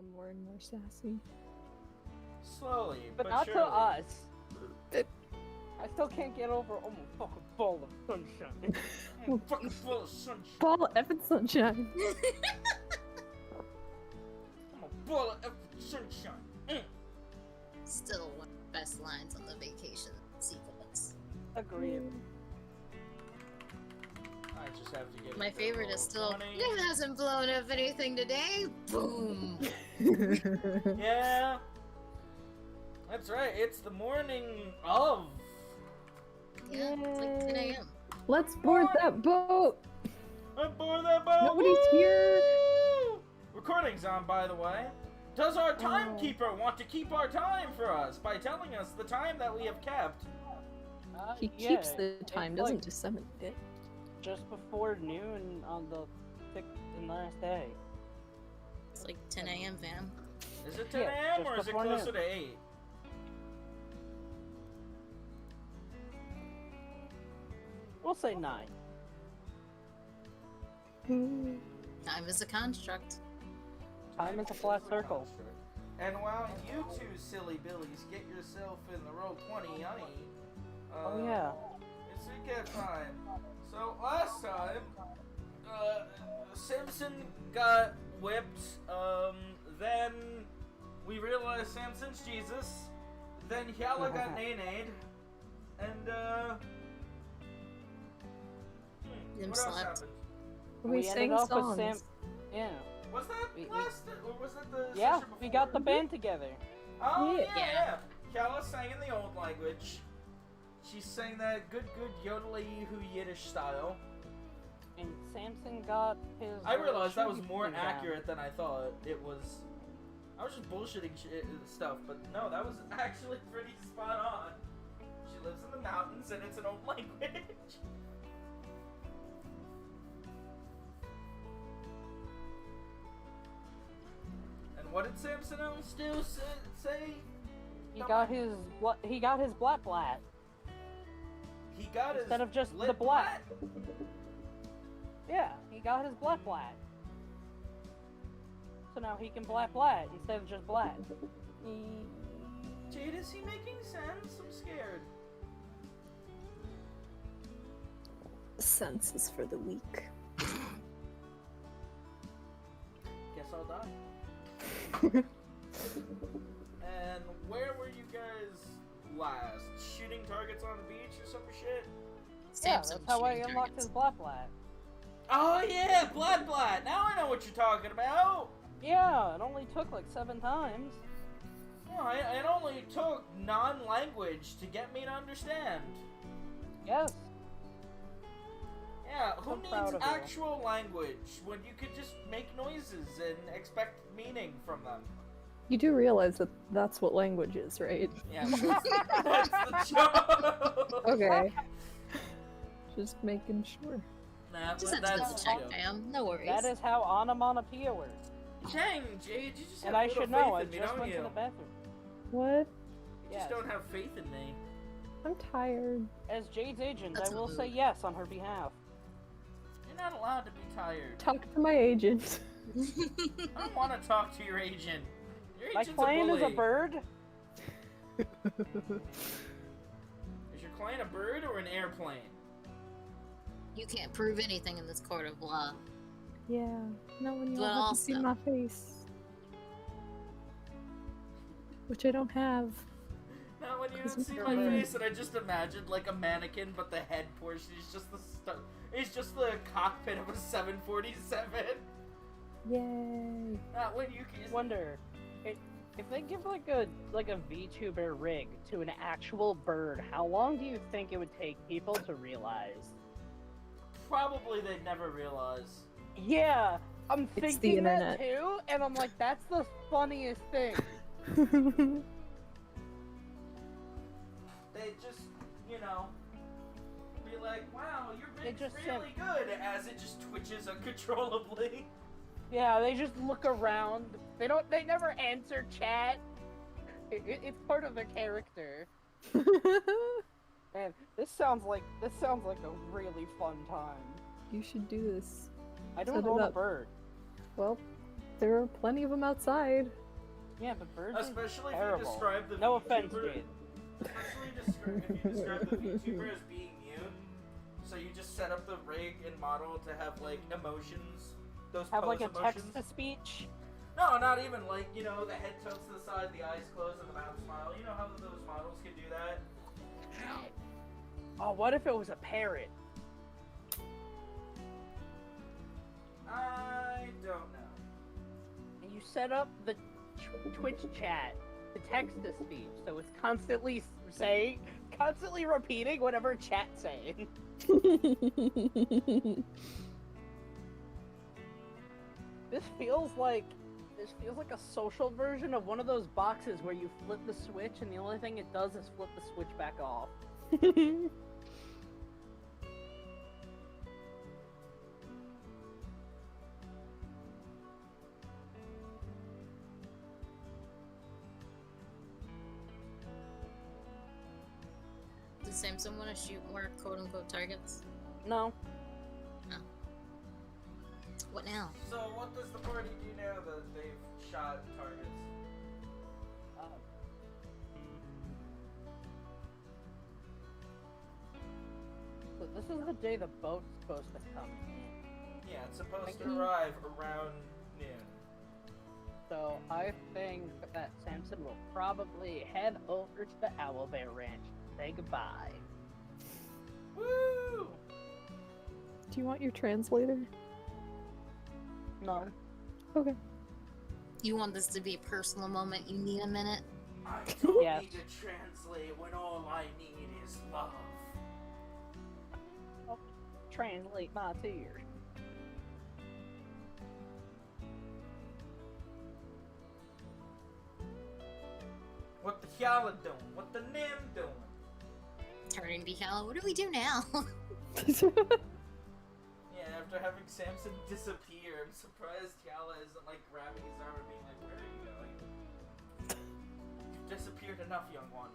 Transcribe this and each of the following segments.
become more and more sassy. Slowly, But but not surely. to us. I still can't get over. Oh my fucking ball of sunshine. I'm fucking full of sunshine. Ball of effing sunshine. I'm a ball of effing sunshine. Still one of the best lines on the vacation sequence. Agreed. I just have to get My it to favorite roll is still, 20. it hasn't blown up anything today. Boom. Yeah. That's right, it's the morning of. Yeah, it's like 10 a.m. Let's board that boat. I'm board that boat. Nobody's here. Woo! Recording's on, by the way. Does our timekeeper want to keep our time for us by telling us the time that we have kept? He Yeah, keeps the time, it's doesn't like disseminate it. just before noon on the 6th and last day. It's like 10 a.m., fam. Is it 10 Yeah, a.m. just or is it before closer noon. to 8? We'll say 9. Time is a construct. Time is a flat circle. And while you two silly billies get yourself in the roll 20, honey. Oh yeah. It's recap time. So last time, Simpson got whipped. Then we realized Samson's Jesus. Then Hyala got nay-nayed. And Them what else slept. happened? We sang ended up songs. with Sam. Yeah. Was that last? Or was that the Yeah, session we got the before? band together. Oh Yeah. yeah. Hyala sang in the old language. She sang that good yodely who Yiddish style. And Samson got his. I realized that was tribute more thing down. accurate than I thought it was. I was just bullshitting stuff, but no, that was actually pretty spot on. She lives in the mountains and it's an old language. And what did Samson else do say? He got his blat blat. He got Instead his of just lit the blat. Yeah, he got his blat blat. So now he can blat blat instead of just blat. Jade, is he making sense? I'm scared. Sense is for the weak. Guess I'll die. And where were you guys last? Shooting targets on the beach or some shit? Yeah, Samson that's how I shooting unlocked targets. his blat blat. Oh yeah, blood. Now I know what you're talking about. Yeah, it only took like 7 times. Well, it only took non-language to get me to understand. Yes. Yeah, who I'm proud needs of you. actual language when you could just make noises and expect meaning from them? You do realize that that's what language is, right? Yeah, that's the joke. Okay. Just making sure. Just had to double check, fam. No worries. That is how onomatopoeia works. Dang, Jade, you just have And I little should know, I faith in me, just don't went you? to the bathroom. What? You Yes. just don't have faith in me. I'm tired. As Jade's agent, That's I will a say mood. yes on her behalf. You're not allowed to be tired. Talk to my agent. I don't want to talk to your agent. Your My agent's client a is bully. a bird. Is your client a bird or an airplane? You can't prove anything in this court of law. Yeah. No one But will have to see also- my face. Which I don't have. Not when you don't Isn't see there my a bird? face, and I just imagined like a mannequin, but the head portion is just it's just the cockpit of a 747. Yay. Not when you can. Wonder if they give like a VTuber rig to an actual bird, how long do you think it would take people to realize? Probably they'd never realize. Yeah, I'm It's the thinking that internet. too, and I'm like, that's the funniest thing. They just, you know, be like, "Wow, your They rig's just really good," as it just twitches uncontrollably. Yeah, they just look around. They never answer chat. It's part of their character. Man, this sounds like a really fun time. You should do this. I don't Set it own a up. bird. Well, there are plenty of them outside. Yeah, but birds Especially are if terrible. you describe the No offense, VTuber. Jade. Especially if you describe the VTuber as being mute, so you just set up the rig and model to have like emotions, those Have pose like a emotions. text-to-speech. No, not even like, you know, the head tilts to the side, the eyes closed, and the mouth smile. You know how those models can do that? Oh, what if it was a parrot? I don't know. And you set up the Twitch chat to text-to-speech, so it's constantly constantly repeating whatever chat's saying. This feels like a social version of one of those boxes where you flip the switch and the only thing it does is flip the switch back off. Does Samson want to shoot more quote-unquote targets? No. What now? So what does the party do now that they've shot targets? So this is the day the boat's supposed to come in. Yeah, it's supposed Like, to arrive around noon. So I think that Samson will probably head over to the Owlbear Ranch to say goodbye. Woo! Do you want your translator? No. Okay. You want this to be a personal moment? You need a minute? I don't Yes. need to translate when all I need is love. Translate my tears. What the Hyala doing? What the Nim doing? Turning to Hala, what do we do now? Yeah, after having Samson disappear, I'm surprised Hyala isn't like grabbing his arm and being like, where are you going? You've disappeared enough, young one.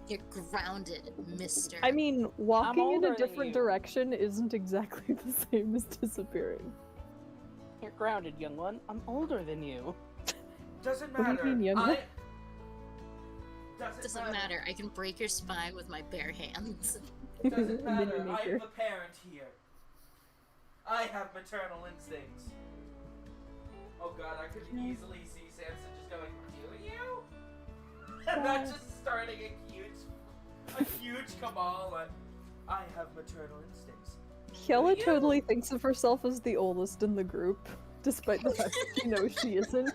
You're grounded, mister. I mean, walking in older a than different you. direction isn't exactly the same as disappearing. You're grounded, young one. I'm older than you. Doesn't What do you matter. mean, young one? Doesn't matter. I can break your spine with my bare hands. Doesn't matter. Mini I'm maker. the parent here. I have maternal instincts. Oh god, I could easily see Samson just going, do you? And that just starting a huge cabal on, I have maternal instincts. Hyala You? totally thinks of herself as the oldest in the group, despite the fact that she knows she isn't.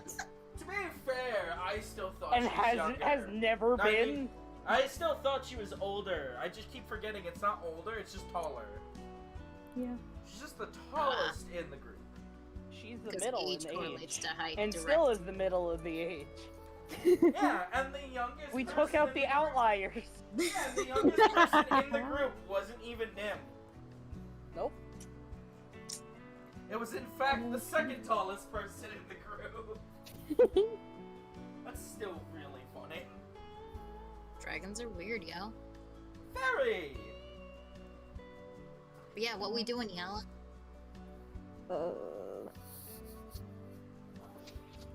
To be fair, I still thought And she was younger. has never I been. mean, I still thought she was older. I just keep forgetting it's not older, it's just taller. Yeah. She's just the tallest in the group. She's the Because middle in age the correlates age. to height. And still is the middle of the age. Yeah, and the youngest We person took out in the group- outliers. Yeah, and the youngest person in the group wasn't even Nim. Nope. It was in fact the second tallest person in the group. That's still really funny. Dragons are weird, yo. Very! But yeah, what we doing, Yala?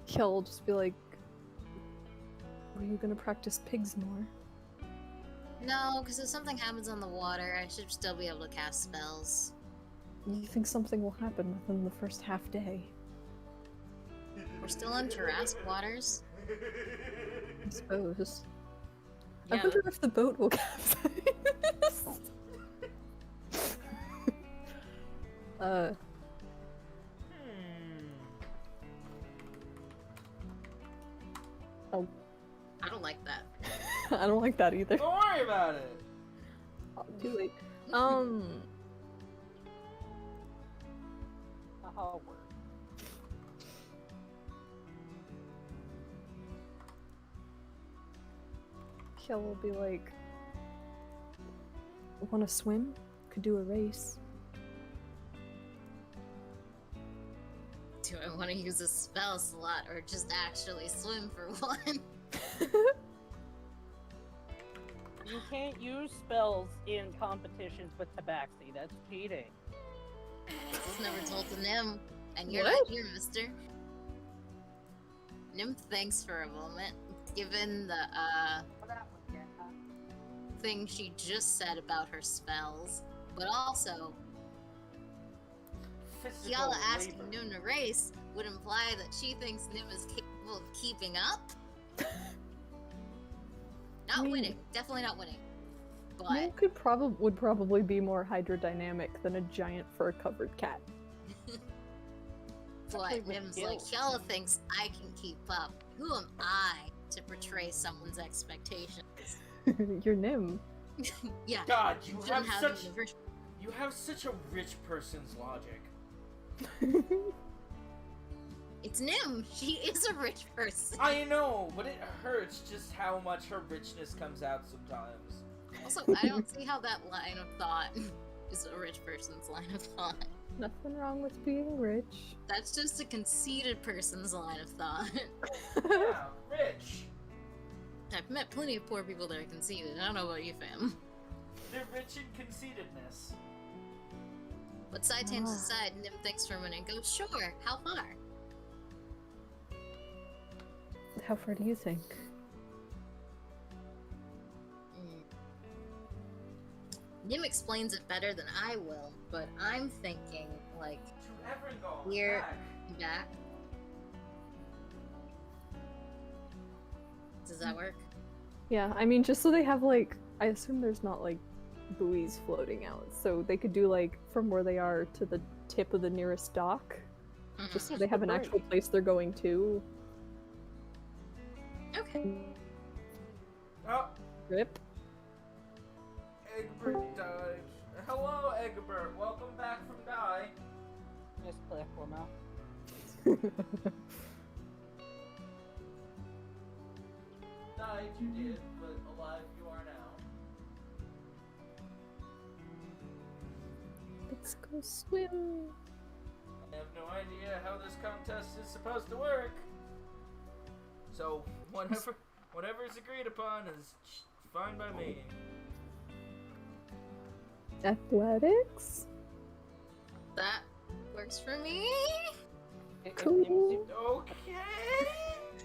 Hyala will just be like, are you gonna practice pigs more? No, because if something happens on the water, I should still be able to cast spells. You think something will happen within the first half day? We're still in Jurassic waters. I suppose. I Yeah, wonder if the boat will capsize. I don't like that. I don't like that either. Don't worry about it! Oh, too late. Oh, word. Hyala will be like, wanna swim? Could do a race. Do I want to use a spell slot or just actually swim for one? You can't use spells in competitions with Tabaxi. That's cheating. This was never told to Nim. And you're What? not here, mister. Nim thinks for a moment, given the thing she just said about her spells, but also Physical Kiala asking labor. Nim to race would imply that she thinks Nim is capable of keeping up. Not winning, definitely not winning. Nim But would probably be more hydrodynamic than a giant fur-covered cat. Actually, but with Nim's like, skills. Kiala thinks I can keep up. Who am I to portray someone's expectations? You're Nim. Yeah. God, you Shouldn't have have such universal- you have such a rich person's logic. It's Nim. She is a rich person. I know, but it hurts just how much her richness comes out sometimes. Also, I don't see how that line of thought is a rich person's line of thought. Nothing wrong with being rich. That's just a conceited person's line of thought. Yeah, rich. I've met plenty of poor people that are conceited. I don't know about you, fam. They're rich in conceitedness. But side tangents aside, Nim thinks for a minute and goes, sure, how far? How far do you think? Nim explains it better than I will, but I'm thinking, like, To Everingall, We're- back. back. Does that work? Yeah, I mean, just so they have, like, I assume there's not, like, buoys floating out, so they could do, like, from where they are to the tip of the nearest dock, just so Just they have the an actual bridge. place they're going to. Okay. Oh, Rip. Egbert died. Hello, Egbert. Welcome back from die. Misclick, well now. Died you did, but alive you are now. Let's go swim. I have no idea how this contest is supposed to work. So, whatever is agreed upon is fine by me. Athletics? That works for me. Cool.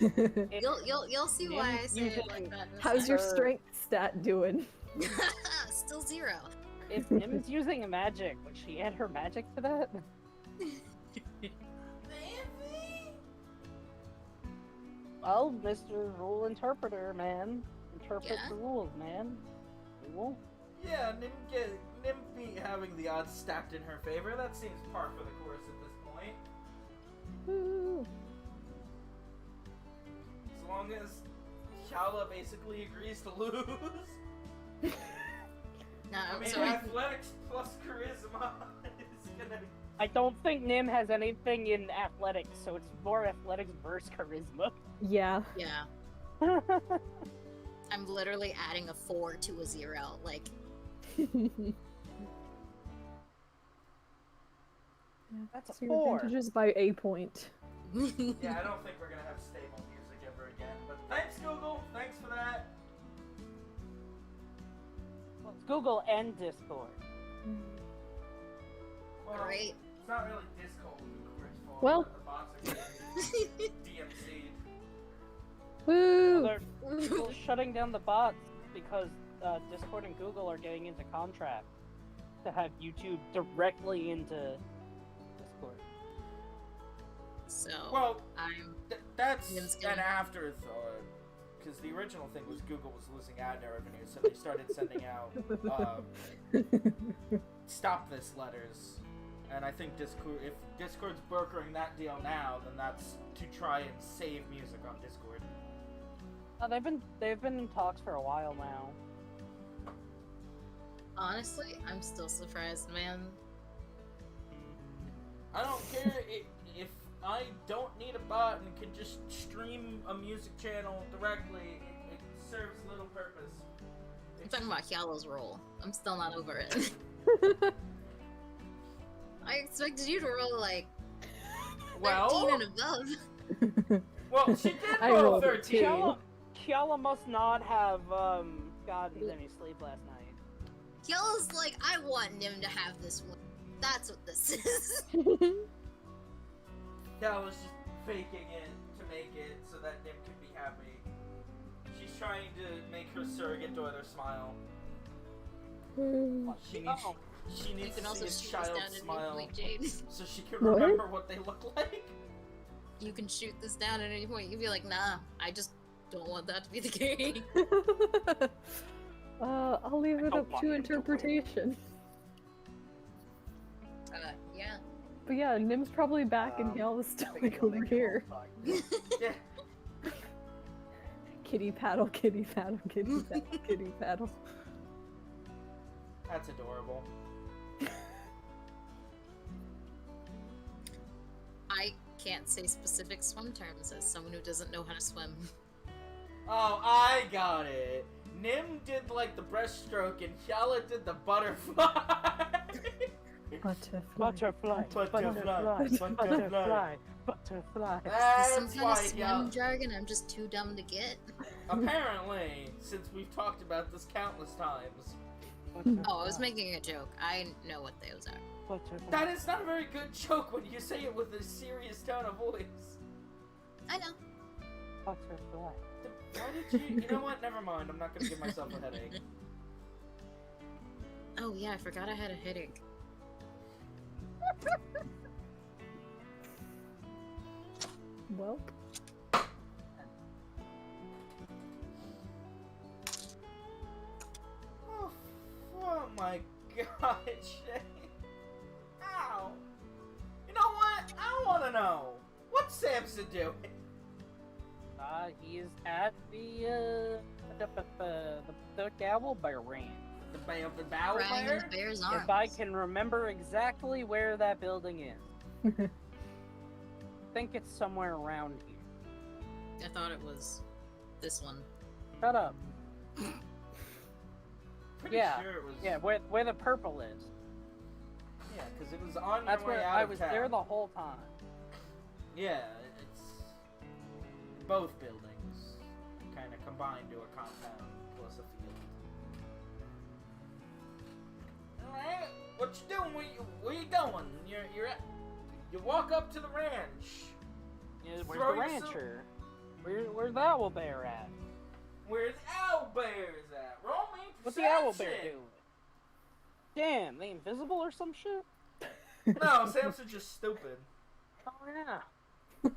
Okay. You'll see why I say it like that. in a How's your Sure. strength stat doing? second. Still 0. If Nim's using a magic, would she add her magic to that? Well, Mr. Rule Interpreter, man. Interpret Yeah? the rules, man. Cool. Yeah, Nim be having the odds stacked in her favor. That seems par for the course at this point. Woo. As long as Kiala basically agrees to lose. No, I mean, so athletics plus charisma is gonna be... I don't think Nim has anything in athletics, so it's more athletics versus charisma. Yeah. yeah, I'm literally adding a 4 to a 0. Like, That's a So your 4. advantage is by a point. Yeah, I don't think we're gonna have stable music ever again. But thanks, Google. Thanks for that. Well, it's Google and Discord. Well, great. It's not really Discord's fault. Well. but the bots are getting DMC'd. Woo! They're Google's shutting down the bots because Discord and Google are getting into contract to have YouTube directly into Discord. So, Well, I'm. that's Nim's an gonna- afterthought. Because the original thing was Google was losing ad revenue, so they started sending out stop this letters. And I think Discord, if Discord's brokering that deal now, then that's to try and save music on Discord. They've been in talks for a while now. Honestly, I'm still surprised, man. I don't care if I don't need a bot and can just stream a music channel directly. It serves little purpose. I'm talking about Kiala's role. I'm still not over it. I expected you to roll like 13 Well, and above. well, she did I roll rolled a 13. two. Kiala must not have gotten any sleep last night. Kiala's like, I want Nim to have this one. That's what this is. Yeah, I was just faking it to make it so trying to make her surrogate daughter smile. Hmm. She needs, Oh, she You needs can to also see a shoot us child down at any smile point, Jade. so she can What? remember what they look like. You can shoot this down at any point. You can be like, nah, I just don't want that to be the case. I'll leave it don't up want to him to win. interpretation. Yeah. But yeah, Nim's probably back and Hale is still like over here. Yeah. Kitty paddle, kitty paddle, kitty paddle, kitty paddle. That's adorable. I can't say specific swim terms as someone who doesn't know how to swim. Oh, I got it. Nim did like the breaststroke and Hyala did the butterfly. Butterfly. Butterfly. Is That's some kind why of swim Hyala. jargon I'm just too dumb to get. Apparently, since we've talked about this countless times, Oh, I was making a joke. I know what those are. that is not a very good joke when you say it with a serious tone of voice. I know. Butterfly. Why did you? You know what? Never mind. I'm not gonna give myself a headache. Oh yeah, I forgot I had a headache. Well, Oh my god, Shay. Ow. You know what? I wanna know. What's Samson doing? He is at the Gavel Bear Ranch. The Bow Crying in Bear? the bear's arms. If I can remember exactly where that building is. I think it's somewhere around here. I thought it was this one. Shut up. Pretty Yeah. sure it was. Yeah, where the purple is. Yeah, because it was on That's your way where out I of was town. there the whole time. Yeah, it's both buildings kind of combined to a compound plus a field. Alright, what you doing? Where you going? You walk up to the ranch. Yeah, where's Throw the yourself- rancher? Where's the owl bear at? Where's Owl Bears at? Roll me What's the owl perception. bear doing? Damn, they invisible or some shit? No, Samson's just stupid. Oh yeah. Oh,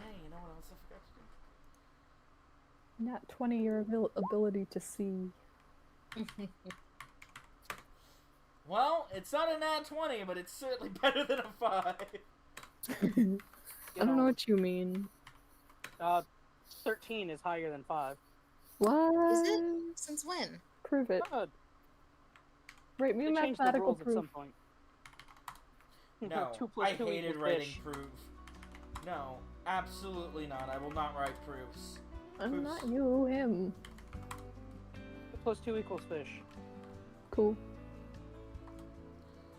hey, you know what else I forgot to do? Nat 20, your ability to see. Well, it's not a nat 20, but it's certainly better than a 5. I don't know what you mean. 13 is higher than 5. What? Is it? Since when? Prove it. Good. Write me They changed the mathematical rules at proof. some point. No, 2 plus I 2 hated equals writing fish. proof. No, absolutely not. I will not write proofs. I'm Proofs. not you, him. 2 plus 2 equals fish. Cool.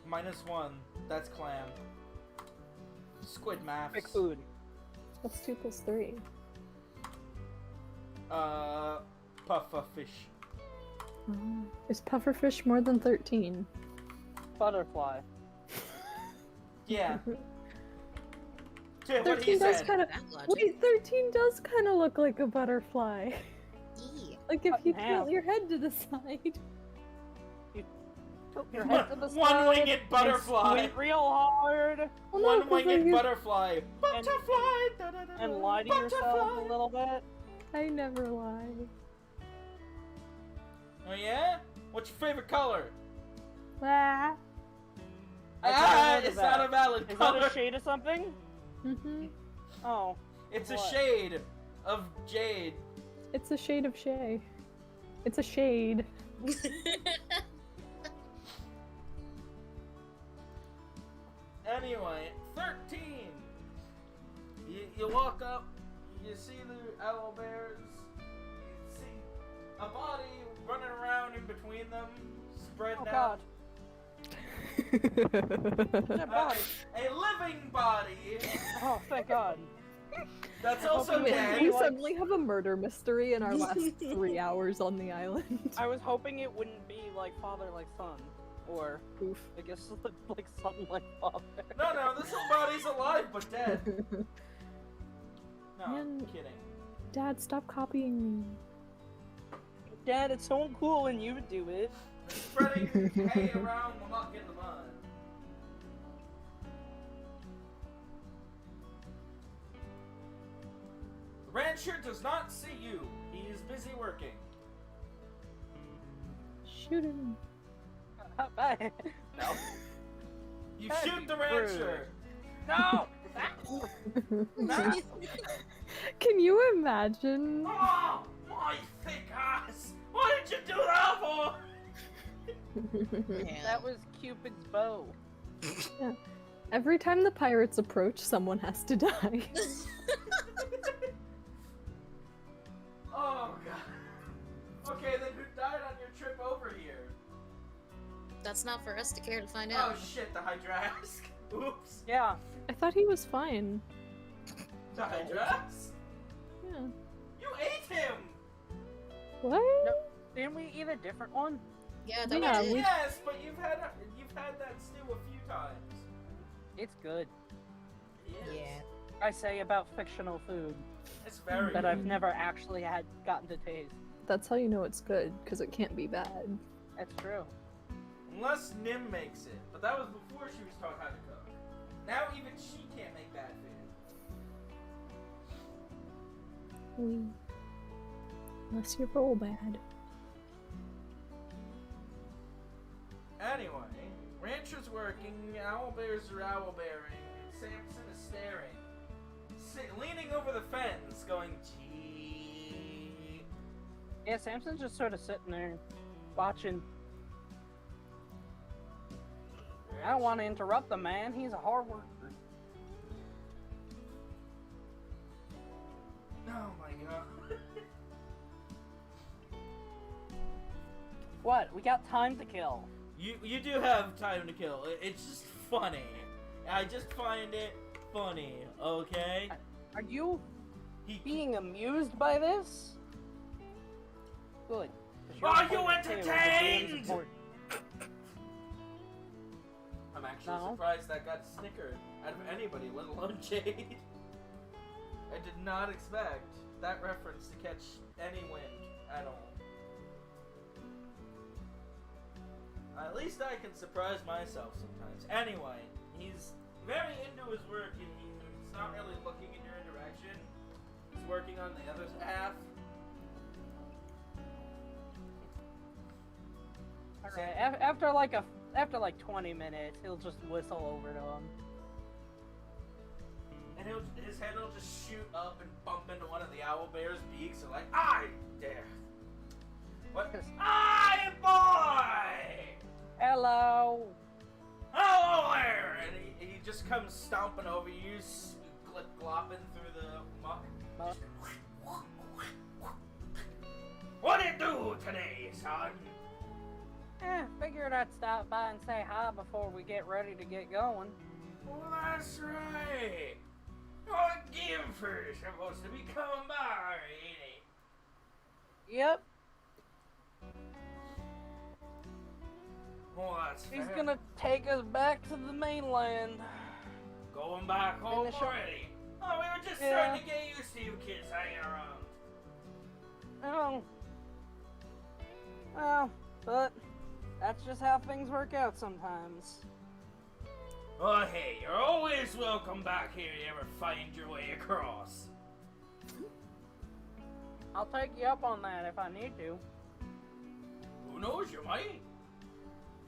-1, that's clam. Squid maths. Big food. What's 2 plus 3? Puffer fish. Is pufferfish more than 13? Butterfly. Yeah. Dude, what 13 he does said. kind of. That logic. Wait, 13 does kind of look like a butterfly. Eee. Like if Cut you in half. tilt your head to the side. Tilt your head to the side. One-winged and butterfly. squeeze real hard. Well, no, 'cause, like, One-winged you- butterfly. Butterfly. And lie to yourself a little bit. I never lie. Oh yeah? What's your favorite color? Ah. I've never heard of It's that. not a valid Is color. that a shade of something? Mhm. Oh. It's What? a shade of jade. It's a shade of Shay. It's a shade. Anyway, 13. You walk up, you see the owl bears, you see a body running around in between them, spread Oh out. god. That body. A living body Oh, thank god. that's I also hope it dead. We like- suddenly have a murder mystery in our last 3 hours on the island. I was hoping it wouldn't be like father like son. Or, Oof. I guess, like son like father. No, this whole body's alive but dead. No, I'm Man. kidding. Dad, stop copying me. Dad, it's so cool when you do it. Spreading hay around the muck in the mud. The rancher does not see you. He is busy working. Shoot him. Bye. No. You That'd shoot be the rancher. No! Nah. Can you imagine? Oh, my thick ass! What did you do that for? Yeah. That was Cupid's bow. Every time the pirates approach, someone has to die. Oh god. Okay, then who died on your trip over here? That's not for us to care to find Oh out. shit, the Hydrask. Oops. Yeah. I thought he was fine. The Hydrask? Yeah. You ate him! What? No, didn't we eat a different one? Yeah, that Yeah, we did. Yes, but you've had that stew a few times. It's good. It is. Yeah. I say about fictional food It's very that good. I've never actually gotten to taste. That's how you know it's good, because it can't be bad. That's true. Unless Nim makes it. But that was before she was taught how to cook. Now even she can't make bad food. Unless you roll bad. Anyway, Rancher's working, owlbears are owlbearing, and Samson is staring. Leaning over the fence, going, gee. Yeah, Samson's just sort of sitting there, watching. I don't want to interrupt the man. He's a hard worker. Oh my god. What? We got time to kill. You do have time to kill. It's just funny. I just find it funny, okay? Are you He, being amused by this? Good. 'cause your Are you point of view is entertained? important. I'm actually No. surprised that got a snicker out of anybody, let alone Jade. I did not expect that reference to catch any wind at all. At least I can surprise myself sometimes. Anyway, he's very into his work and he's not really looking in your direction. He's working on the other's half. All right. After like 20 minutes, he'll just whistle over to him. And his head will just shoot up and bump into one of the owlbear's beaks and like, I dare. What? I boy! Hello. Hello there! And he just comes stomping over you, glopping through the muck. Muck. What do you do today, son? Figured I'd stop by and say hi before we get ready to get going. Well, that's right. Oh, Gimfer's supposed to be coming by, ain't he? Yep. Well, that's He's fair. gonna take us back to the mainland. Going back home Finish up. already. Oh, we were just Yeah. starting to get used to you kids hanging around. Oh. Well, but that's just how things work out sometimes. Oh, hey, you're always welcome back here if you ever find your way across. I'll take you up on that if I need to. Who knows, you might.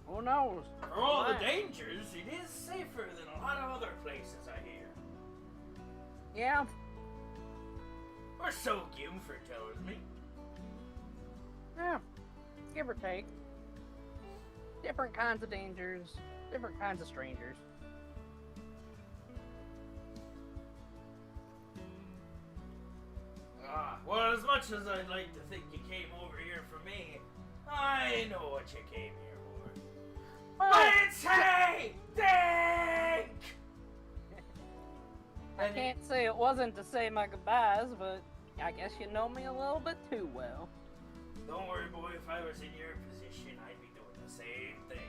Who knows? For all the Might. dangers, it is safer than a lot of other places, I hear. Yeah. Or so Gimford tells me. Yeah. Give or take. Different kinds of dangers, different kinds of strangers. Well, as much as I'd like to think you came over here for me, I know what you came here for. Well, But it's hay! Dink! I can't say it wasn't to say my goodbyes, but I guess you know me a little bit too well. Don't worry, boy, if I was in your position, I'd be doing the same thing.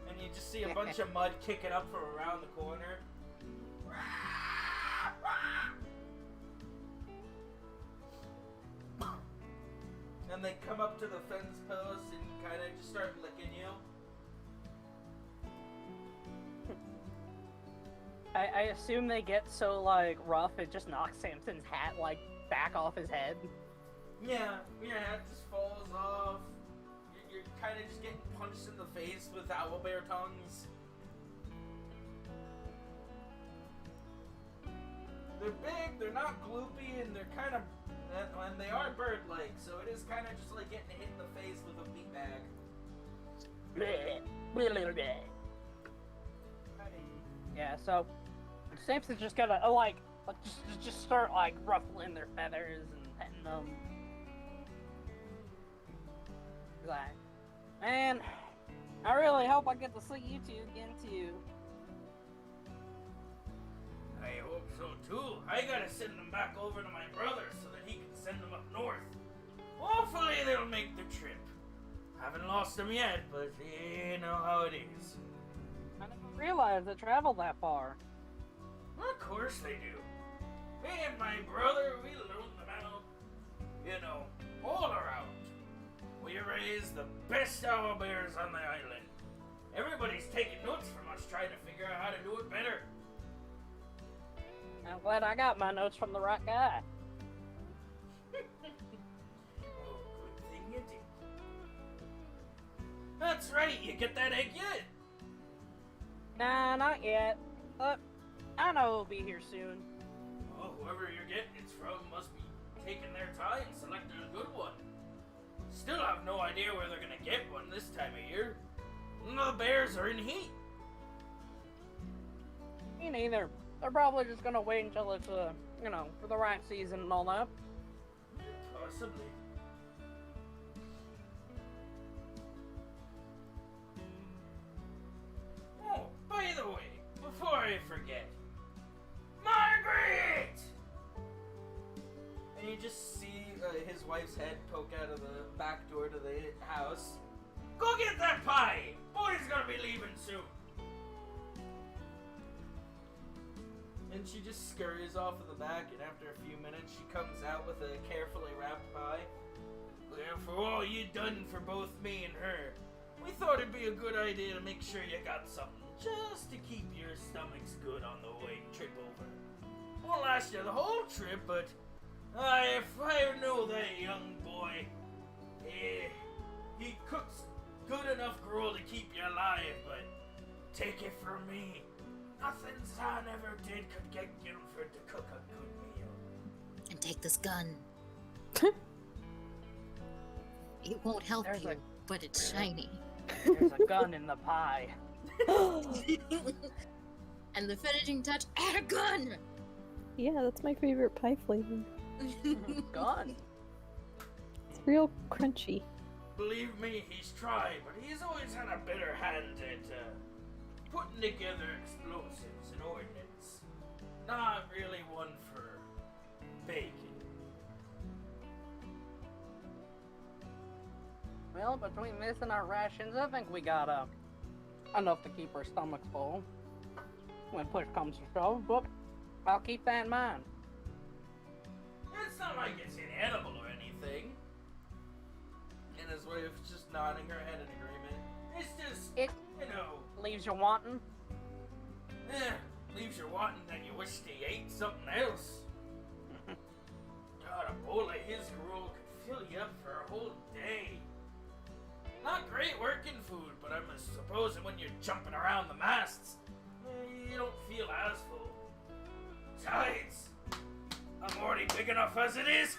And you just see a bunch of mud kicking up from around the corner. and they come up to the fence post and kind of just start licking you. I assume they get so, like, rough it just knocks Samson's hat, like, back off his head. Yeah, your hat just falls off. You're kind of just getting punched in the face with owlbear tongues. They're big, they're not gloopy, and they're kind of, and they are bird-like, so it is kind of just like getting hit in the face with a beanbag. Yeah, so Samson's just gonna just start like ruffling their feathers and petting them. He's like, man, I really hope I get to see you two again too. I hope so too. I gotta send them back over to my brother so that he can send them up north. Hopefully they'll make the trip. Haven't lost them yet, but you know how it is. I never realized they traveled that far. Of course they do. Me and my brother, we loan them out, you know, all around. We raise the best owlbears on the island. Everybody's taking notes from us trying to figure out how to do it better. I'm glad I got my notes from the right guy. Oh, good thing you did. That's right, you get that egg yet? Nah, not yet. But I know it'll be here soon. Well, whoever you're getting it from must be taking their time selecting a good one. Still have no idea where they're gonna get one this time of year. None of the bears are in heat. Me neither. They're probably just gonna wait until it's, you know, for the right season and all that. Possibly. Oh, by the way, before I forget, Margaret! And you just see his wife's head poke out of the back door to the house. Go get that pie! Boy's gonna be leaving soon. And she just scurries off in the back, and after a few minutes, she comes out with a carefully wrapped pie. Well, for all you done for both me and her, we thought it'd be a good idea to make sure you got something just to keep your stomachs good on the way trip over. Won't last you the whole trip, but if I know that young boy, he cooks good enough gruel to keep you alive, but take it from me. Nothing Zan ever did could get Guilford to cook a good meal. And take this gun. It won't help There's you, but it's shiny. There's a gun in the pie. And the finishing touch, add a gun! Yeah, that's my favorite pie flavor. Gun? It's real crunchy. Believe me, he's tried, but he's always had a better hand at putting together explosives and ordnance. Not really one for bacon. Well, between this and our rations, I think we got enough to keep our stomachs full when push comes to shove, but I'll keep that in mind. It's not like it's inedible or anything. And his wife's just nodding her head in agreement. It's just, you know, Leaves you wanting? leaves you wanting that you wish they ate something else. God, a bowl of his gruel could fill you up for a whole day. Not great working food, but I'm supposing when you're jumping around the masts, you don't feel as full. Besides, I'm already big enough as it is.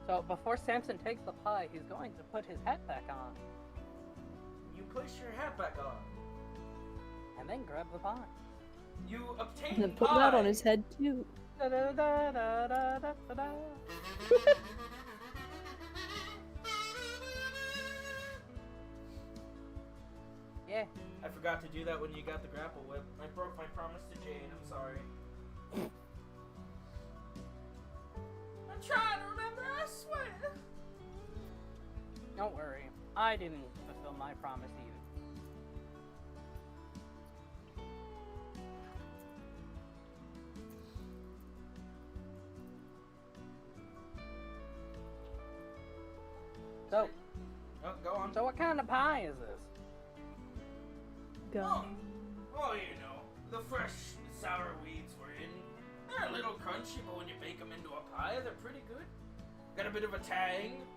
So before Samson takes the pie, he's going to put his hat back on, You push your hat back on. and then grab the pie. You obtain And then put pie. that on his head too. Da-da-da-da-da-da-da. Yeah. I forgot to do that when you got the grapple whip. I broke my promise to Jade. I'm sorry. I'm trying to remember, I swear. Don't worry, I didn't fulfill my promise either. So, Oh, go on. so what kind of pie is this? Go. Oh, you know, the fresh sour weeds we're in. They're a little crunchy, but when you bake them into a pie, they're pretty good. Got a bit of a tang.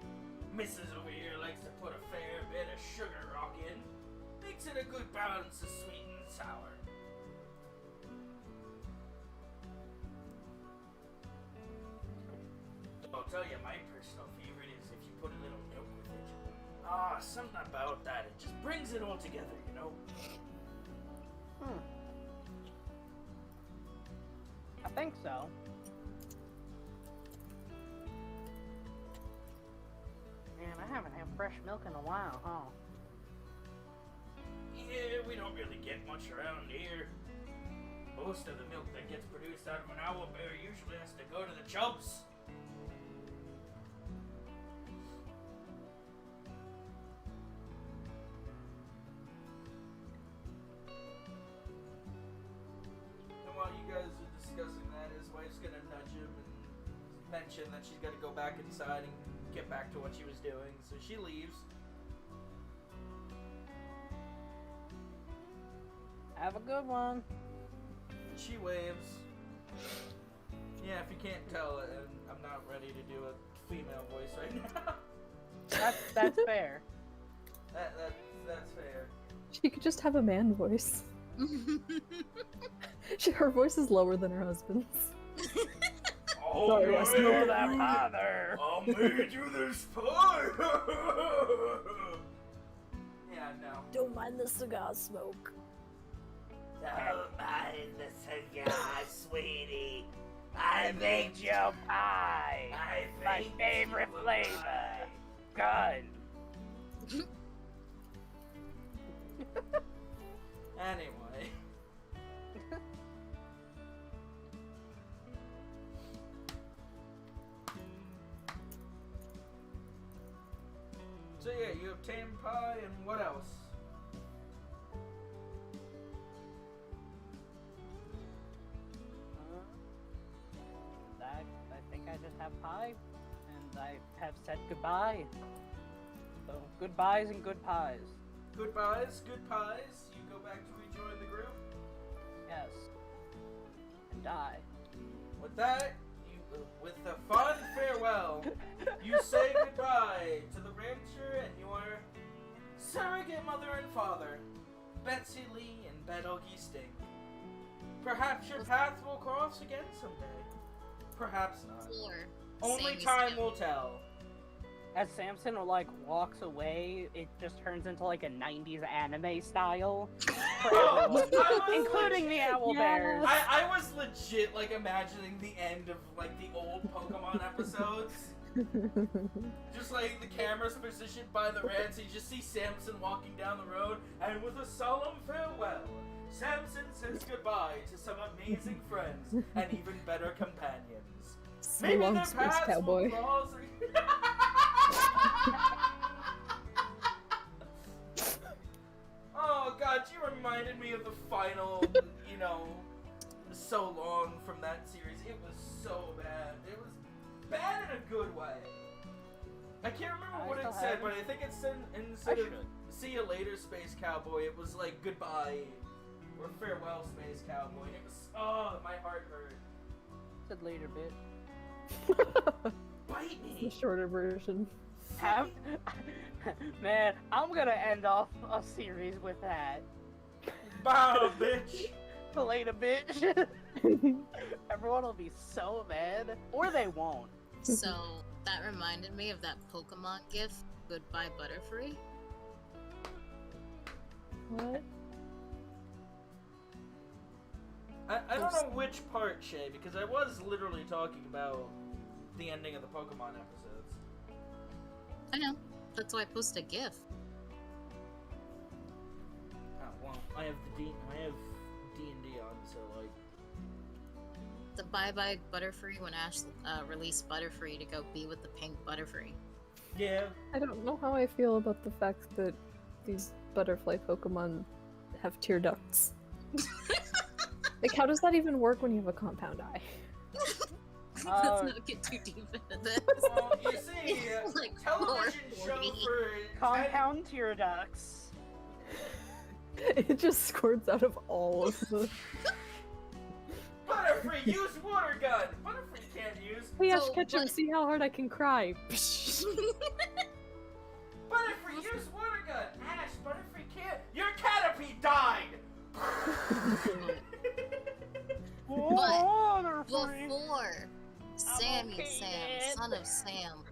Mrs. over here likes to put a fair bit of sugar rock in. Makes it a good balance of sweet and sour. I'll tell you, my personal favorite is if you put a little milk with it. Ah, something about that. It just brings it all together, you know? I think so. Man, I haven't had fresh milk in a while, huh? Yeah, we don't really get much around here. Most of the milk that gets produced out of an owl bear usually has to go to the chubs. And while you guys are discussing that, his wife's gonna nudge him and mention that she's gotta go back inside and get back to what she was doing, so she leaves. Have a good one. She waves. Yeah, if you can't tell, and I'm not ready to do a female voice right now. That's fair. That's fair. She could just have a man voice. Her voice is lower than her husband's. Oh, Sorry, I Know that father. I made you this pie. Yeah, no. Don't mind the cigar smoke. Don't mind the cigar, sweetie. I made you pie. My favorite flavor. Good. Anyway. So yeah, you obtain pie, and what else? I think I just have pie, and I have said goodbye. So goodbyes and good pies. Goodbyes, good pies. You go back to rejoin the group. Yes. And die. With that, with a fond farewell, you say goodbye to the rancher and your surrogate mother and father, Betsy Lee and Bedoggy Stink. Perhaps your paths will cross again someday. Perhaps not. Only Sammy time Sam. will tell. As Samson walks away, it just turns into like a 90s anime style for everyone, including the owl bears. I was legit like imagining the end of like the old Pokemon episodes. Just like the camera's positioned by the rats, you just see Samson walking down the road, and with a solemn farewell, Samson says goodbye to some amazing friends and even better companions. So Maybe long, their Space paths will Cowboy. cross. Oh god, you reminded me of the final, so long from that series. It was so bad. It was bad in a good way. I can't remember what it said, but I think it said instead of see you later, Space Cowboy, it was like goodbye or farewell, Space Cowboy. And it was, oh, my heart hurt. Said later, bit. Bite The me! shorter version. Man, I'm gonna end off a series with that. Bow, bitch! Later, bitch. Everyone will be so mad, or they won't. So that reminded me of that Pokemon gif, Goodbye Butterfree. What? I don't know which part, Shay, because I was literally talking about the ending of the Pokemon episodes. I know. That's why I posted a gif. Oh, well, I have D&D on, so like... The Bye Bye Butterfree when Ash released Butterfree to go be with the pink Butterfree. Yeah. I don't know how I feel about the fact that these butterfly Pokemon have tear ducts. Like, how does that even work when you have a compound eye? Let's not get too deep into this. Well, you see, Like television show 440. for Compound tear ducts. It just squirts out of all of the. Butterfree, use water gun! Butterfree can't use. Hey, Ash So, Ketchum, but- see how hard I can cry. Butterfree, use water gun! Ash, Butterfree can't. Your Caterpie died! Waterfree. Before Sammy okay, Sam, Dad. son of Sam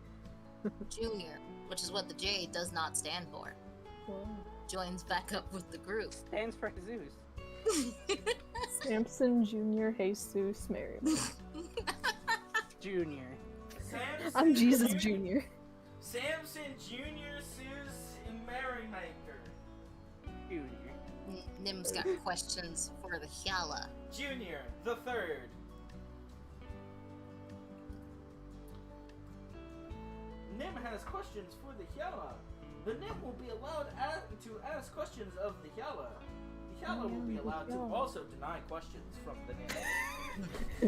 Jr., which is what the J does not stand for, joins back up with the group. Stands for Jesus. Samson Jr. Jesus Mary. Junior. Samson I'm Jesus Jr. Samson Jr. Sue's Merrymaker. Junior. Nim's got questions for the Hyala. Junior, the third. Nim has questions for the Hyala. The Nim will be allowed to ask questions of the Hyala. The Hyala will be allowed to also deny questions from the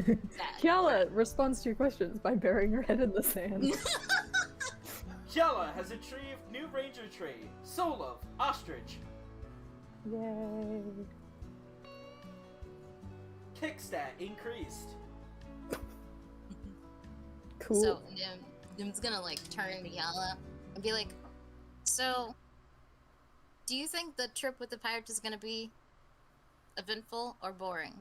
Nim. Kiala responds to your questions by burying her head in the sand. Hyala has retrieved new ranger trait, Soul of Ostrich. Yay. Kickstat increased. Cool. So Nim's gonna like turn to Yala and be like, "So, do you think the trip with the pirates is gonna be eventful or boring?"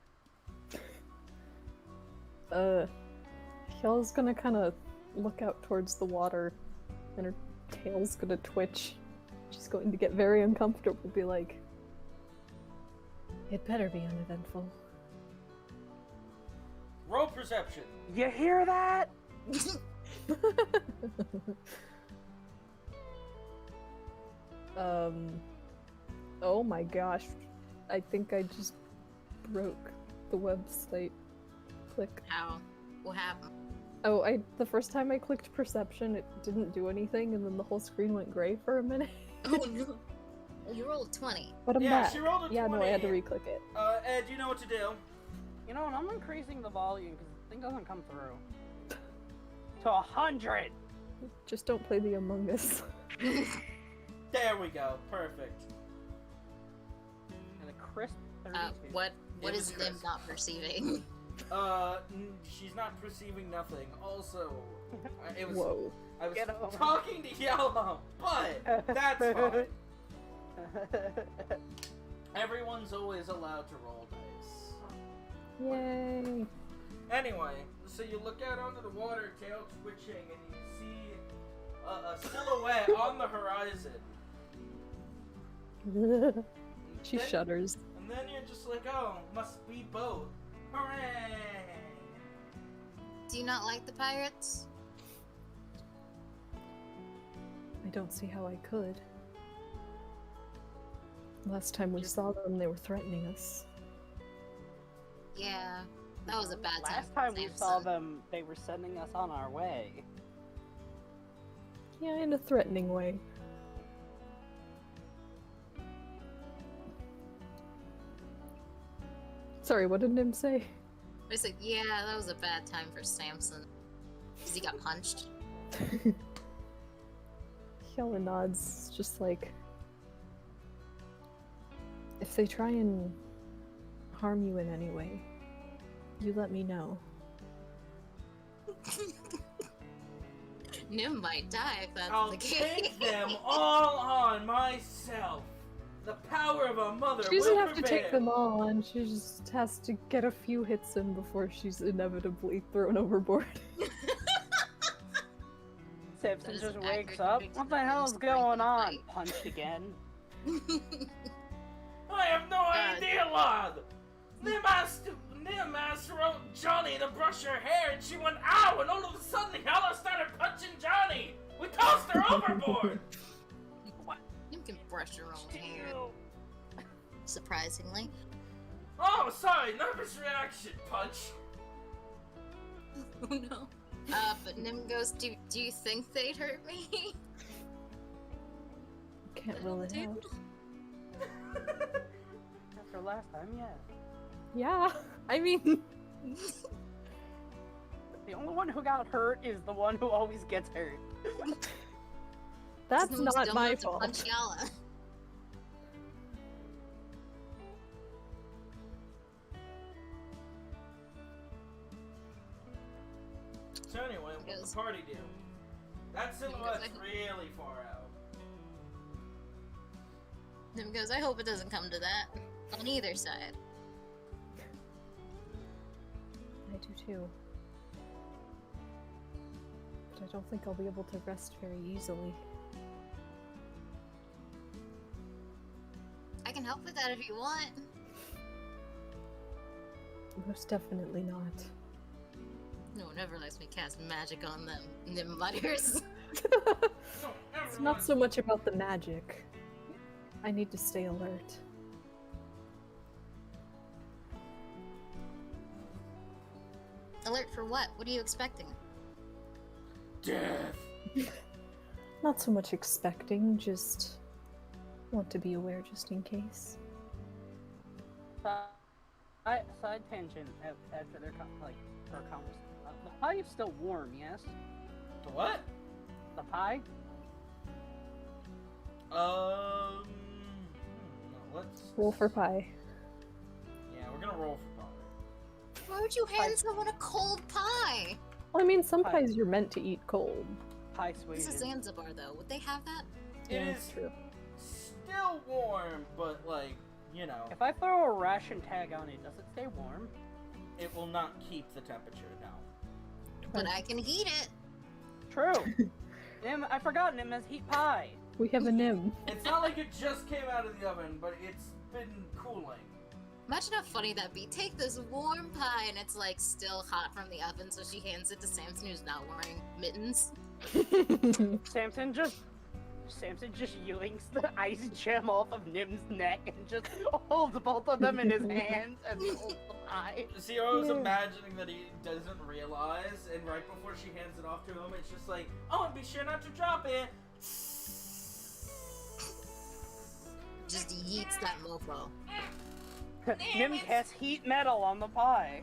Kiala's gonna kind of look out towards the water, and her tail's gonna twitch. She's going to get very uncomfortable, be like, "It better be uneventful." Roll perception. You hear that? Oh my gosh. I think I just broke the website. Click. How? What happened? Oh, the first time I clicked perception, it didn't do anything, and then the whole screen went gray for a minute. Oh no! You rolled 20. But I'm Yeah, back. she rolled a Yeah, no, I had to 20. re-click it. Ed, you know what to do. You know, and I'm increasing the volume because the thing doesn't come through. To 100! Just don't play the Among Us. There we go. Perfect. And a crisp 32. What It is was Nim crisp. not perceiving? She's not perceiving nothing. Also, it was. Whoa. I was Get over it. talking to Yellow, but that's fine. Everyone's always allowed to roll dice. Yay. Anyway, so you look out onto the water, tail twitching, and you see a silhouette on the horizon. She Then- shudders. And then you're just like, oh, must be boat. Hooray! Do you not like the pirates? I don't see how I could. Last time we saw them, they were threatening us. Yeah, that was a bad time. Last for time we saw Samson. them, they were sending us on our way. Yeah, in a threatening way. Sorry, what did Nim say? I said, yeah, that was a bad time for Samson. Because he got punched. Kiala nods, just like, if they try and harm you in any way, you let me know. Nim might die if that's I'll the case. take them all on myself. The power of a mother She doesn't will have to take prevail. them all on, she just has to get a few hits in before she's inevitably thrown overboard. Samson That is just an wakes accurate up. depiction What the of hell's Nim's going breaking on? fight. Punched again. I have no idea, lad. Nim asked Johnny to brush her hair, and she went ow, and all of a sudden Hella started punching Johnny. We tossed her overboard. Nim can brush her own hair, surprisingly. Oh, sorry, nervous reaction. Punch. Oh no. But Nim goes, do you think they'd hurt me? Can't rule it Dude. out. After last time, yeah. Yeah, I mean, The only one who got hurt is the one who always gets hurt. That's Who's not still my wants to fault. punch Yala. So anyway, what's Yes. the party do? That silhouette's Because really far out. Nim goes, I hope it doesn't come to that. On either side. I do too. But I don't think I'll be able to rest very easily. I can help with that if you want. Most definitely not. No one ever lets me cast magic on them. Nim mutters. No, It's not so much about the magic. I need to stay alert. Alert for what? What are you expecting? Death. Not so much expecting, just want to be aware just in case. Side tangent after their their conversation. The pie is still warm, yes? The what? The pie? Let's Roll for pie. Yeah, we're gonna roll for pie. Why would you hand someone a cold pie? Well, I mean, some Pie. pies you're meant to eat cold. Pie This is Sweden. Zanzibar, though. Would they have that? It Yeah, is true. still warm, but like, you know, If I throw a ration tag on it, does it stay warm? it will not keep the temperature down. But I can heat it. True. Nim, I forgot Nim has heat pie. We have a Nim. It's not like it just came out of the oven, but it's been cooling. Imagine how funny that'd be. Take this warm pie and it's like still hot from the oven, so she hands it to Samson who's not wearing mittens. Samson just yoinks the ice gem off of Nim's neck and just holds both of them in his hands and holds the pie. See, I was imagining that he doesn't realize, and right before she hands it off to him, it's just like, oh, and be sure not to drop it. Just yeets that mofo. Nim casts heat metal on the pie.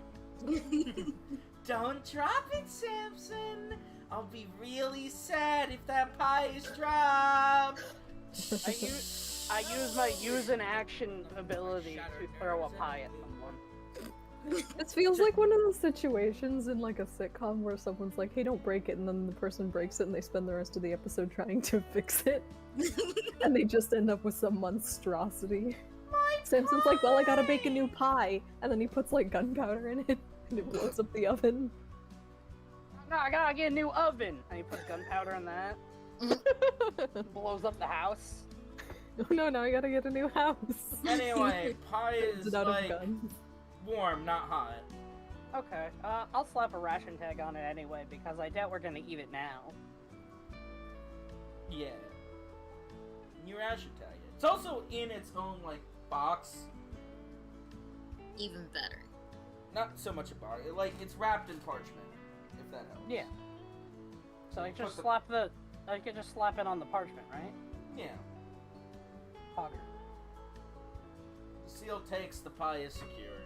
Don't drop it, Samson. I'll be really sad if that pie is dropped. I use my use an action ability to throw a pie at someone. This feels like one of those situations in like a sitcom where someone's like, hey, don't break it, and then the person breaks it and they spend the rest of the episode trying to fix it. And they just end up with some monstrosity. Samson's like, well, I gotta bake a new pie. And then he puts like gunpowder in it and it blows up the oven. No, I gotta get a new oven. And he puts gunpowder in that. Blows up the house. Oh no, now I gotta get a new house. Anyway, pie Is is it out like of guns? warm, not hot. Okay, I'll slap a ration tag on it anyway because I doubt we're gonna eat it now. Yeah. You ration tag it. It's also in its own like box. Even better. Not so much a box. It's wrapped in parchment. If that helps. Yeah. So I just Put the- I could just slap it on the parchment, right? Yeah. Pogger. The seal takes. The pie is secure.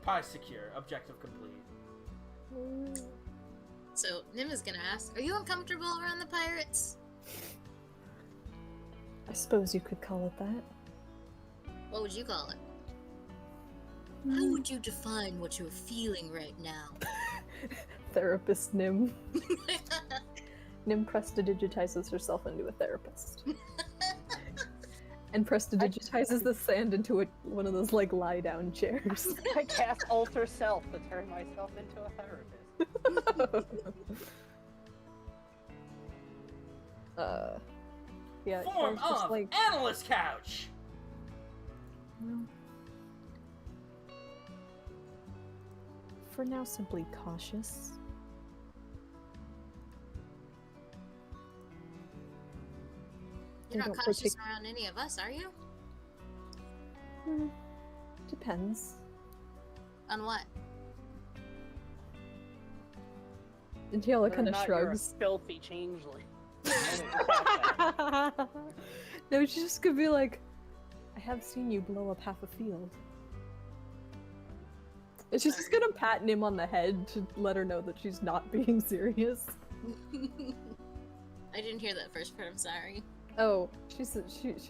Pie secure. Objective complete. So, Nim is gonna ask, are you uncomfortable around the pirates? I suppose you could call it that. What would you call it? How would you define what you're feeling right now? Therapist Nim. Nim prestidigitizes herself into a therapist. And prestidigitizes the sand into one of those like lie down chairs. I cast alter self to turn myself into a therapist. Yeah, Form it's just of like analyst couch. well, for now, simply cautious. You're They not don't cautious around any of us, are you? Depends. On what? And Tiala Whether or kind of not you're a shrugs. filthy changeling. No, she just could be like, I have seen you blow up half a field. And she's just gonna pat Nim on the head to let her know that she's not being serious. I didn't hear that first part, I'm sorry. Oh, she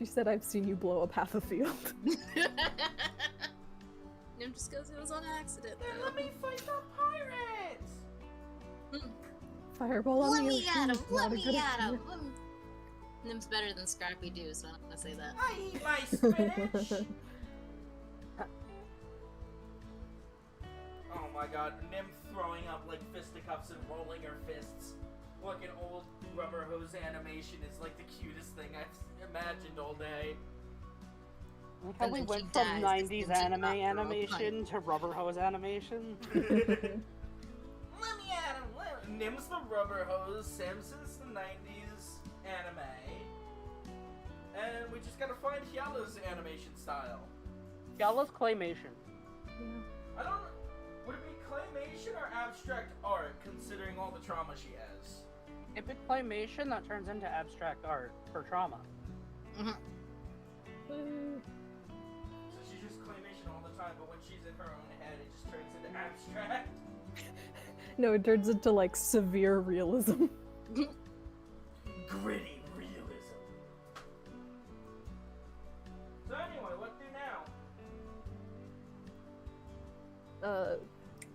said I've seen you blow up half a field. Nim just goes, it was on accident. Then though." let me fight the pirates! Fireball on Let the me ocean at him! is not Let a me good at idea. him! Nim's better than Scrappy Doo, so I'm gonna say that. I eat my spinach! Oh my god, Nim throwing up like fisticuffs and rolling her fists. Like an old rubber hose animation is like the cutest thing I've imagined all day. Like how And we then went she from dies 'cause 90s then she anime got her own animation to rubber hose animation. Let me at him! Nim's the rubber hose, Samson's the 90s anime. And we just gotta find Hyala's animation style. Gala's claymation. I don't know. Would it be claymation or abstract art, considering all the trauma she has? If it's claymation, that turns into abstract art for trauma. So she's just claymation all the time, but when she's in her own head, it just turns into abstract. No, it turns into like severe realism. Gritty realism. So anyway, what do now?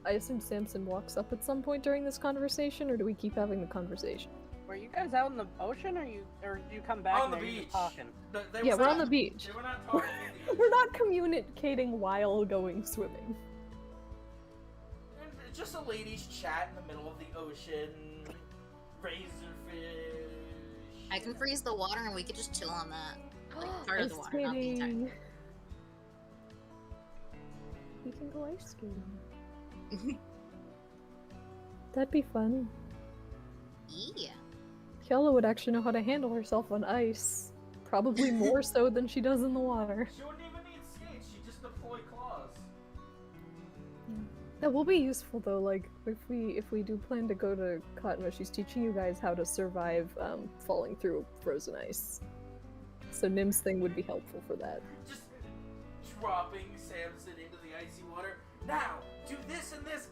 I assume Samson walks up at some point during this conversation, or do we keep having the conversation? Were you guys out in the ocean, or you come back On and the are you beach. just talking? They Yeah, were we're on not- the beach. They were not talking in the We're not communicating while going swimming. Just a ladies' chat in the middle of the ocean. Razorfish. I can freeze the water and we could just chill on that. Like, part of Ice the water, not the entire. skating. We can go ice skating. That'd be fun. Yeah. Kiala would actually know how to handle herself on ice. Probably more so than she does in the water. She wouldn't even need skates, she'd just deploy claws. That will be useful though, like if we do plan to go to Katma, she's teaching you guys how to survive falling through frozen ice. So Nim's thing would be helpful for that. Just dropping Samson into the icy water. Now, do this and this.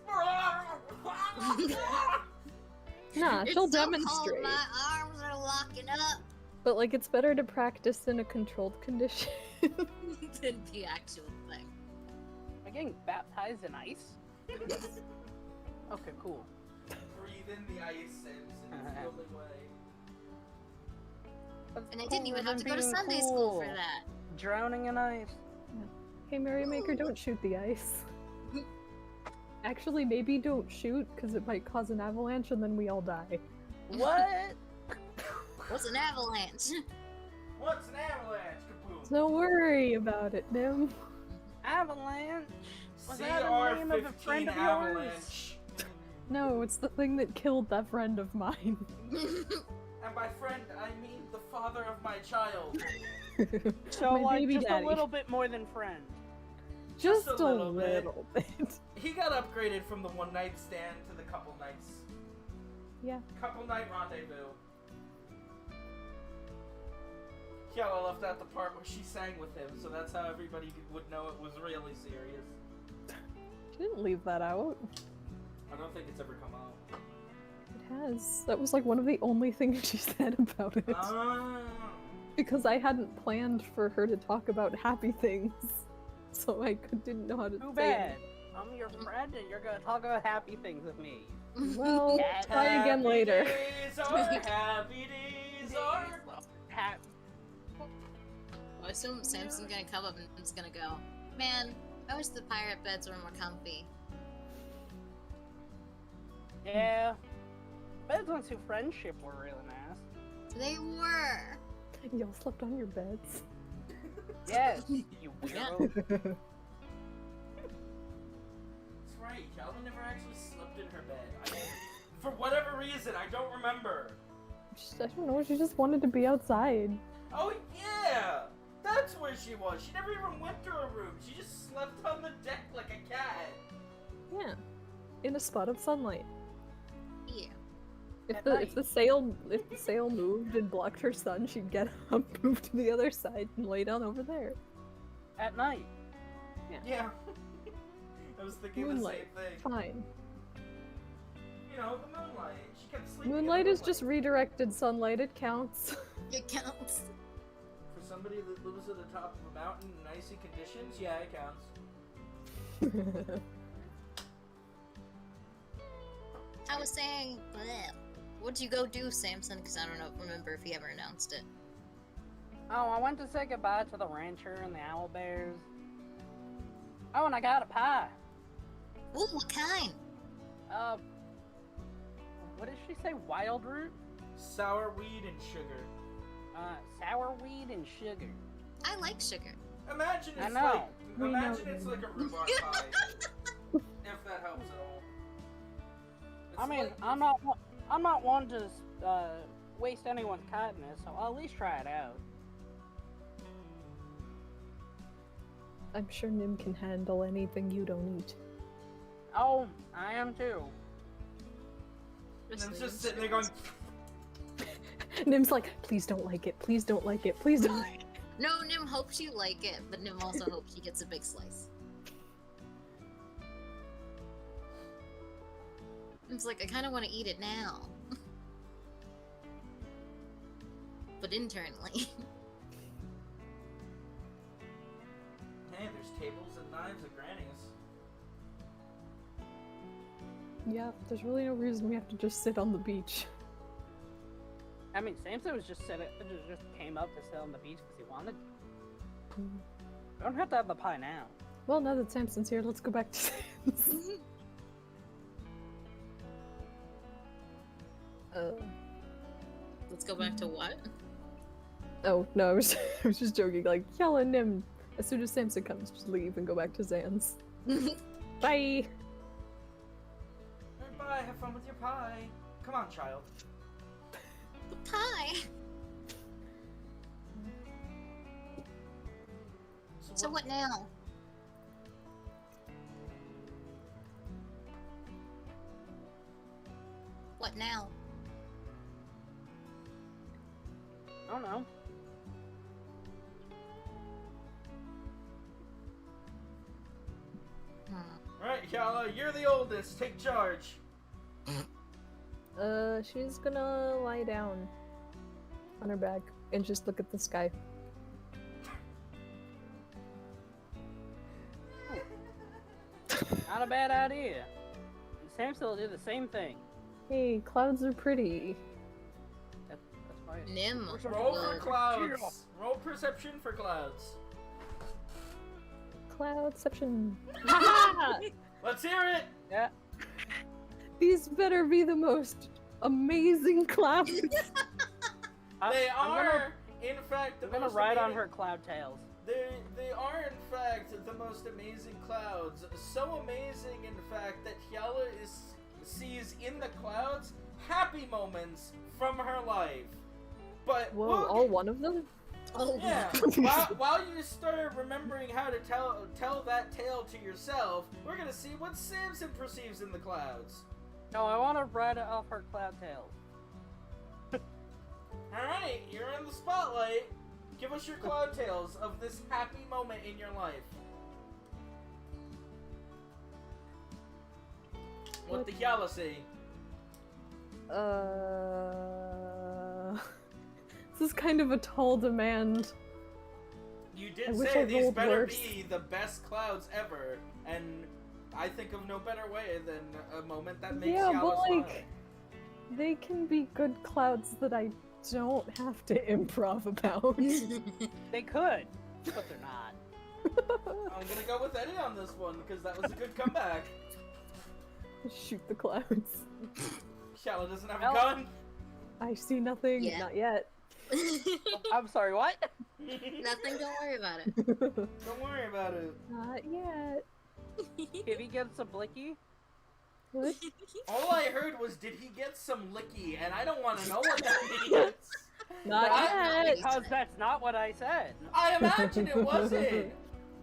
Nah, It's she'll so demonstrate. cold, my arms are locking up. But like it's better to practice in a controlled condition. Than the actual thing. Am I getting baptized in ice? Okay, cool. Breathe in the ice, Samson. It's the only way. That's And I didn't even cooler have to than go to being Sunday school for that. Drowning in ice. Hey Merrymaker, don't shoot the ice. Actually, maybe don't shoot, because it might cause an avalanche and then we all die. What? What's an avalanche? What's an avalanche? Kaboom. Don't worry about it, Nim. Avalanche? Was that a name of a friend CR15 of yours? avalanche. No, it's the thing that killed that friend of mine. And by friend, I mean the father of my child. So My like baby just daddy. a little bit more than friend. Just a a little little bit. bit. He got upgraded from the one night stand to the couple nights. Yeah. Couple night rendezvous. Kiala left out the part where she sang with him, so that's how everybody would know it was really serious. She didn't leave that out. I don't think it's ever come out. It has. That was like one of the only things she said about it. Ah. Because I hadn't planned for her to talk about happy things. So I didn't know how to Too say bad. it. I'm your friend and you're gonna talk about happy things with me. Well, Yeah. try again later. Days are happy days are. I assume Samson's gonna come up and it's gonna go, man, I wish the pirate beds were more comfy. Yeah. Beds on Two Friendship were really nice. They were. Y'all slept on your beds. Yes, you weirdo. That's right. Calvin never actually slept in her bed. For whatever reason, I don't remember. I don't know, she just wanted to be outside. Oh yeah, that's where she was. She never even went to her room. She just slept on the deck like a cat. Yeah. In a spot of sunlight. Yeah. If At the night. if the sail moved and blocked her sun, she'd get up, move to the other side, and lay down over there. At night. Yeah. I was thinking Moonlight. the same thing. Fine. You know, the moonlight. She kept sleeping. Moonlight in is the just redirected sunlight. It counts. It counts. For somebody that lives at the top of a mountain in icy conditions, yeah, it counts. I was saying, bleh. What'd you go do, Samson? Because I don't remember if he ever announced it. Oh, I went to say goodbye to the rancher and the owl bears. Oh, and I got a pie. Ooh, what kind? What did she say? Wild root? Sour weed and sugar. Sour weed and sugar. I like sugar. Imagine it's I know. like We imagine know. it's like a rhubarb pie. If that helps at all. It's I mean, like- I'm not one to waste anyone's kindness, so I'll at least try it out. I'm sure Nim can handle anything you don't eat. Oh, I am too. And I'm just sitting there going, Nim's like, please don't like it. Please don't like it. Please don't like it. No, Nim hopes you like it, but Nim also hopes she gets a big slice. Nim's like, I kind of want to eat it now. But internally. hey, there's tables and knives at Granny's. Yeah, there's really no reason we have to just sit on the beach. I mean, Samson was just came up to sit on the beach because he wanted. We don't have to have the pie now. Well, now that Samson's here, let's go back to Sam's. Let's go back to what? Oh, no, I was just joking. Like, Yella and Nim, as soon as Samson comes, just leave and go back to Zan's. Bye! Bye, have fun with your pie. Come on, child. The pie. So what now? What now? I don't know. Alright, Yala, you're the oldest. Take charge. She's gonna lie down on her back and just look at the sky. Not a bad idea. And Samson will do the same thing. Hey, clouds are pretty. That's why. Nim. Roll for Good. clouds. Roll perception for clouds. Cloudception. Let's hear it. Yeah. These better be the most amazing clouds. They I'm are, in fact, the I'm gonna most ride on amazing- her cloud tails. They are, in fact, the most amazing clouds. So amazing, in fact, that Hyala sees in the clouds happy moments from her life. But Whoa, we'll all one of them? Oh, yeah. while you start remembering how to tell that tale to yourself, we're gonna see what Samson perceives in the clouds. No, I want to ride off her cloud tails. Alright, you're in the spotlight. Give us your cloud tales of this happy moment in your life. What the Hyala say? This is kind of a tall demand. You I did wish say I these rolled better worse. be the best clouds ever, and I think of no better way than a moment that makes Yeah, Hyala but smile. like, they can be good clouds that I don't have to improv about. They could, but they're not. I'm gonna go with Eddie on this one, because that was a good comeback. Shoot the clouds. Hyala doesn't have Well- a gun. I see nothing, Yeah. not yet. I'm sorry, what? Nothing, don't worry about it. Don't worry about it. Not yet. Did he get some blicky? What? All I heard was, did he get some licky? And I don't want to know what that means. Not I- yet. Because that's not what I said. I imagine it wasn't.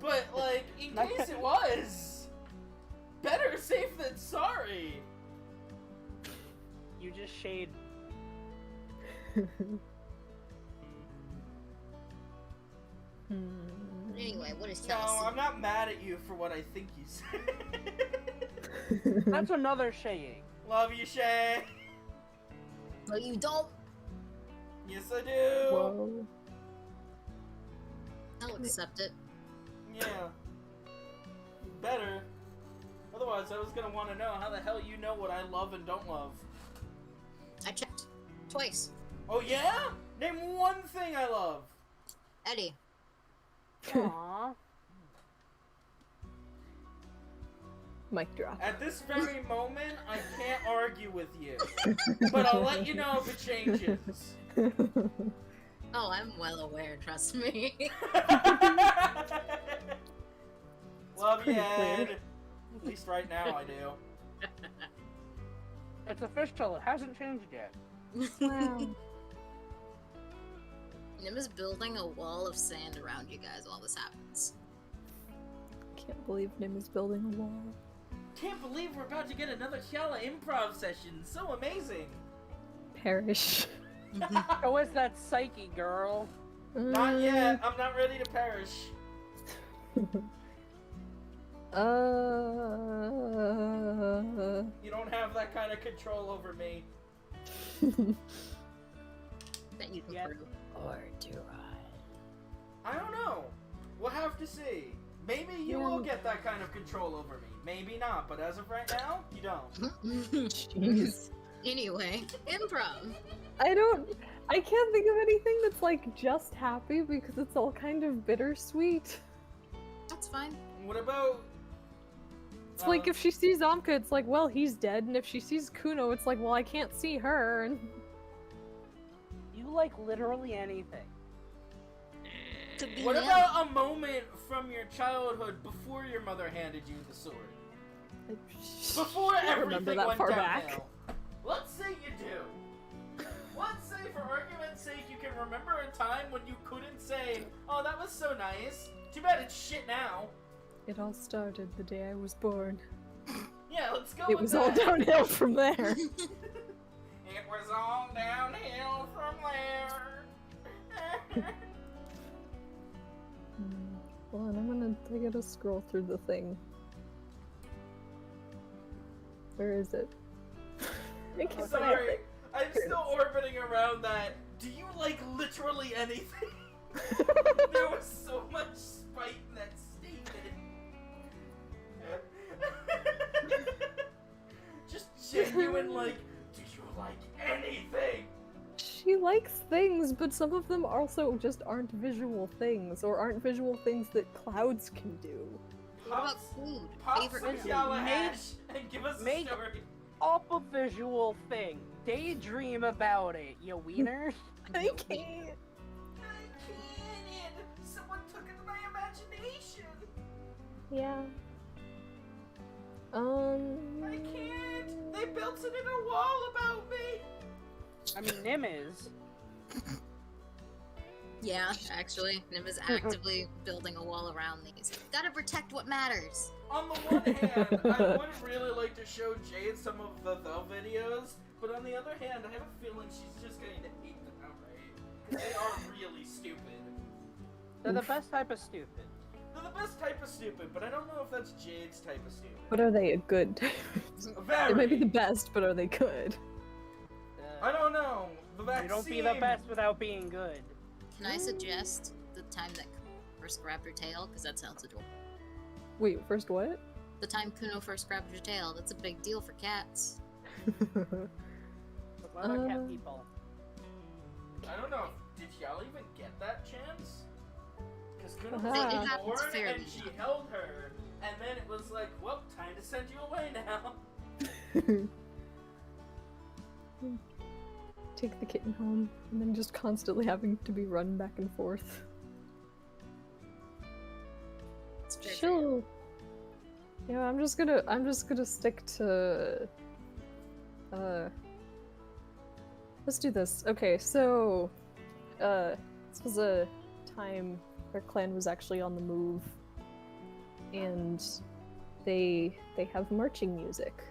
But, like, in case it was, better safe than sorry. You just shade. Hmm. Anyway, what is No, Chelsea? I'm not mad at you for what I think you said. That's another saying. Love you, Shay. No, you don't. Yes, I do. Whoa. I'll accept it. Yeah. Better. Otherwise, I was gonna want to know how the hell you know what I love and don't love. I checked. Twice. Oh yeah? Name one thing I love. Eddie. Aww. Mic drop. At this very moment, I can't argue with you. But I'll let you know if it changes. Oh, I'm well aware, trust me. Love you, pretty clear. Ed. At least right now I do. It's official. It hasn't changed yet. Wow. Nim is building a wall of sand around you guys while this happens. Can't believe Nim is building a wall. Can't believe we're about to get another Shala improv session. So amazing. Perish. How is that psyche, girl? Not yet. I'm not ready to perish. You don't have that kind of control over me. That you can Yep. prove. Or do I don't know. We'll have to see. Maybe you will get that kind of control over me. Maybe not, but as of right now, you don't. Jeez. Anyway, improv. I can't think of anything that's like just happy because it's all kind of bittersweet. That's fine. What about... It's like if she sees Amka, it's like, well, he's dead, and if she sees Kuno, it's like, well, I can't see her, and... You like literally anything. To be What Nim. about a moment from your childhood before your mother handed you the sword? Before I don't everything remember that went far downhill. back. Let's say you do. Let's say, for argument's sake, you can remember a time when you couldn't say, "Oh, that was so nice." Too bad it's shit now. It all started the day I was born. Yeah, let's go. It with was all that. downhill from there. It was all downhill from there. Hold on, I gotta scroll through the thing. Where is it? I can't find Sorry, it. I'm still orbiting around that. Do you like literally anything? There was so much spite in that statement. Just genuine, like, do you like anything? She likes things, but some of them also just aren't visual things, or aren't visual things that clouds can do. What about food? Pop Favorite some food? yellow hash and give us a Make- story. Up a visual thing. Daydream about it, you wiener. I can't. I can't. Someone took it to my imagination. Yeah. I can't. They built it in a wall about me. I mean, Nim is. Yeah, actually, Nim is actively building a wall around these. Gotta protect what matters. On the one hand, I would really like to show Jade some of the videos, but on the other hand, I have a feeling she's just going to hate them outright. Because they are really stupid. They're the best type of stupid. They're the best type of stupid, but I don't know if that's Jade's type of stupid. But are they a good type? Very. They might be the best, but are they good? I don't know. The vaccine. You don't be the best without being good. Can I suggest the time that first grabbed her tail? Because that sounds adorable. Wait, first what? The time Kuno first grabbed your tail. That's a big deal for cats. But what about cat Uh, people? I don't know. Did y'all even get that chance? Because Kuno Uh-huh. was It happens born fairly and she young. held her, and then it was like, well, time to send you away now. Take the kitten home, and then just constantly having to be run back and forth. It's very She'll. Yeah, I'm just gonna stick to. Let's do this. Okay, so, this was a time our clan was actually on the move, and they have marching music,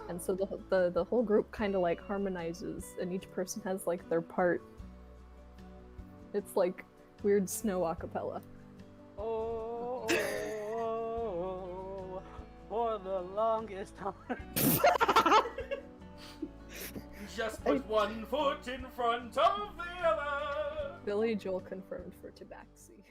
and so the whole group kind of like harmonizes, and each person has like their part. It's like weird snow a cappella. Oh. longest time. Just put one foot in front of the other. Billy Joel confirmed for Tabaxi.